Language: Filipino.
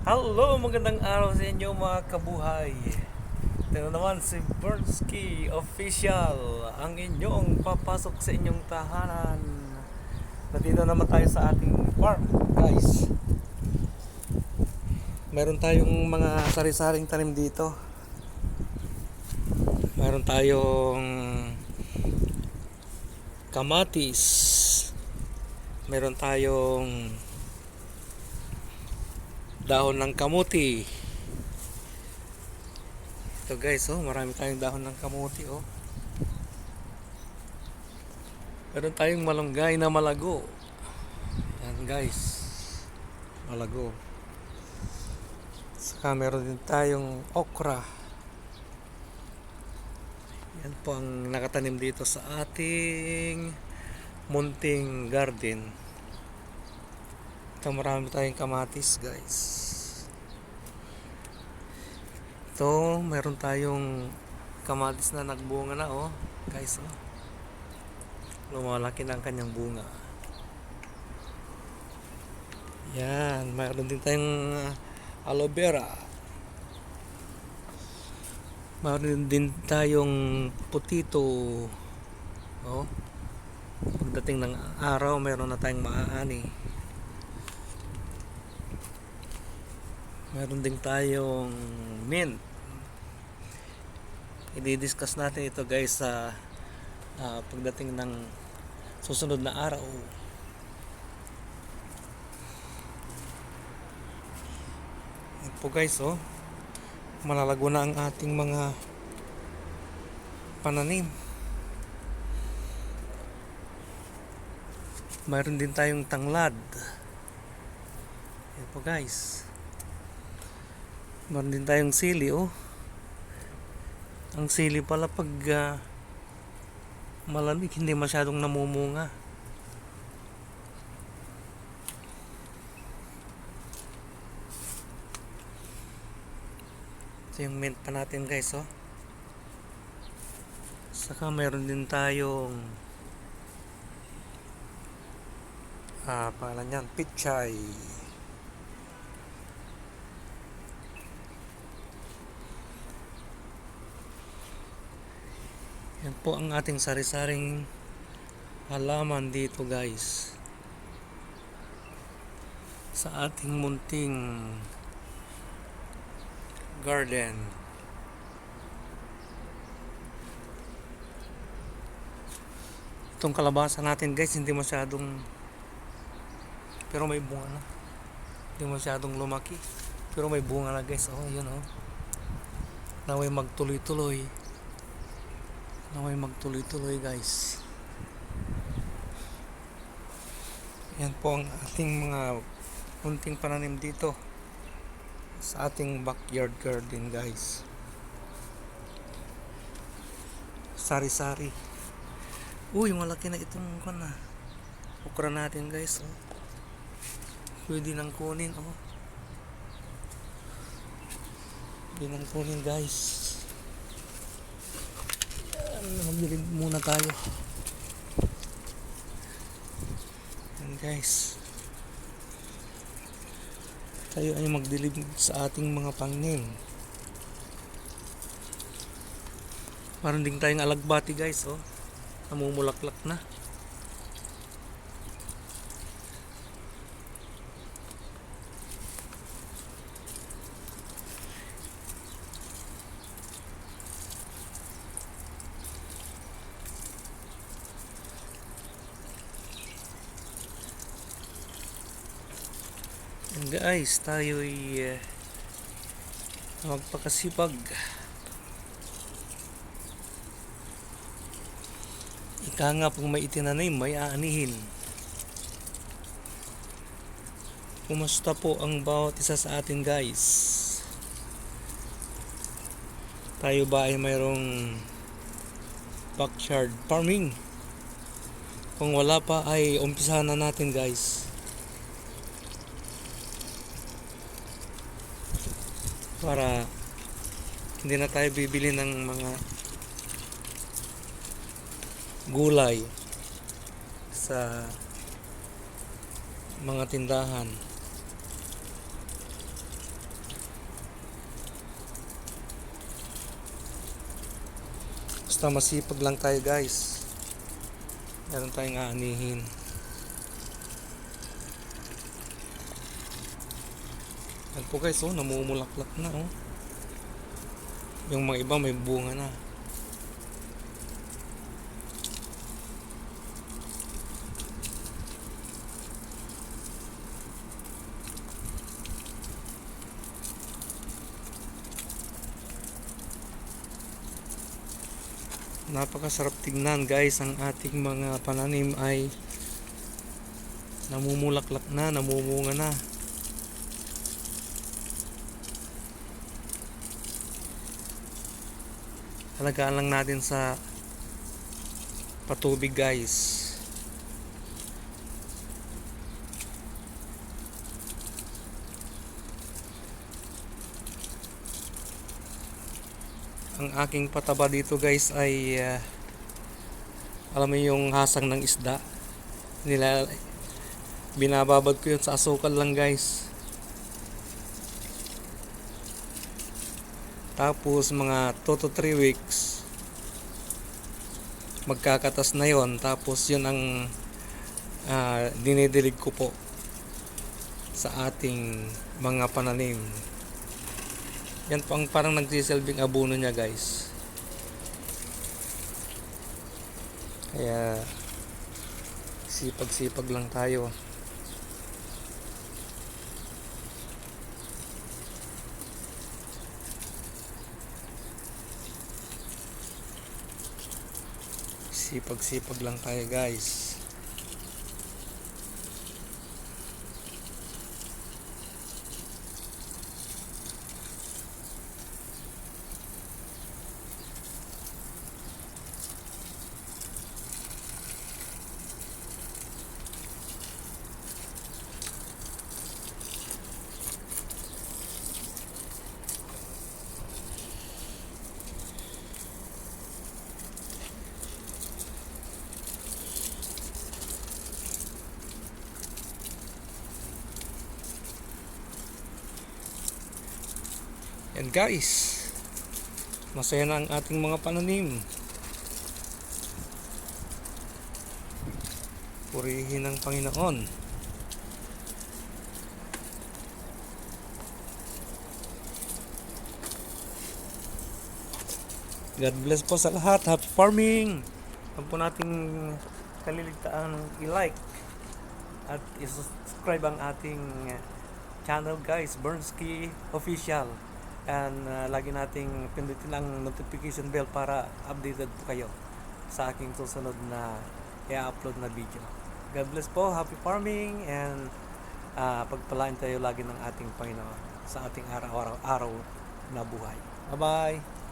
Hello, magandang araw sa inyo mga kabuhay. Ito na naman si Bernsky Official, ang inyong papasok sa inyong tahanan. Nandito naman tayo sa ating farm, guys. Meron tayong mga sari-saring tanim dito. Meron tayong kamatis. Meron tayong dahon ng kamuti. Ito guys, marami tayong dahon ng kamuti, Meron tayong malunggay na malago. Yan guys, malago. Saka meron din tayong okra. Yan po ang nakatanim dito sa ating munting garden. Ito marami tayong kamatis guys. Ito, meron tayong kamatis na nagbunga na, guys, lumalaki na ang kanyang bunga. Yan, meron din tayong aloe vera. Meron din tayong putito. Pagdating ng araw, meron na tayong maaani. Meron din tayong mint. I-discuss natin ito guys sa pagdating ng susunod na araw. Yan po guys, malalago na ang ating mga pananim. Mayroon din tayong tanglad. Yan po guys. Meron din tayong sili, Ang sili pala pag malamig hindi masyadong namumunga. Ito yung mint pa natin guys, Saka meron din tayong pangalan yan, pichay. Yan po ang ating sari-saring halaman dito guys sa ating munting garden. Itong kalabasa natin guys hindi masyadong, pero may bunga na. Hindi masyadong lumaki pero may bunga na guys, yun, naway magtuloy-tuloy. Guys. Yan po ang ating mga kunting pananim dito sa ating backyard garden guys. Sari-sari. Uy, malaki na itong okra natin guys, Pwede nang kunin, Pwede nang kunin guys. Magdilig muna tayo. Yan guys, tayo ay magdilig sa ating mga pangnim. Meron din tayong alagbati guys, namumulaklak na. And guys, tayo ay magpakasipag. Ika nga, pag may itinanim, may aanihin. Kumusta po ang bawat isa sa atin guys? Tayo ba ay mayroong backyard farming? Kung wala pa ay umpisahan na natin guys. Para hindi na tayo bibili ng mga gulay sa mga tindahan. Basta masipag lang tayo guys. Meron tayong aanihin. Yan po guys, oh, namumulaklak na, oh. Yung mga iba may bunga na. Napakasarap tignan guys, ang ating mga pananim ay namumulaklak na, namumunga na. Alagaan lang natin sa patubig guys. Ang aking pataba dito guys ay alam mo yung hasang ng isda, binababad ko yun sa asukal lang guys. Tapos mga 2 to 3 weeks magkakatas na yon. Tapos yun ang dinidilig ko po sa ating mga pananim. Yan po ang parang nagsisilbing abono niya guys. Kaya sipag-sipag lang tayo. Sipag-sipag lang tayo guys. Yan guys, masaya na ang ating mga pananim. Purihin ang Panginoon. God bless po sa lahat. Happy farming. Huwag po nating kaliligtaan i-like at i-subscribe ang ating channel guys, Bernski Official. And lagi nating pindutin ang notification bell para updated po kayo sa aking susunod na i-upload na video. God bless po, happy farming, and pagpalain tayo lagi ng ating Panginoon sa ating araw-araw na buhay. Bye bye!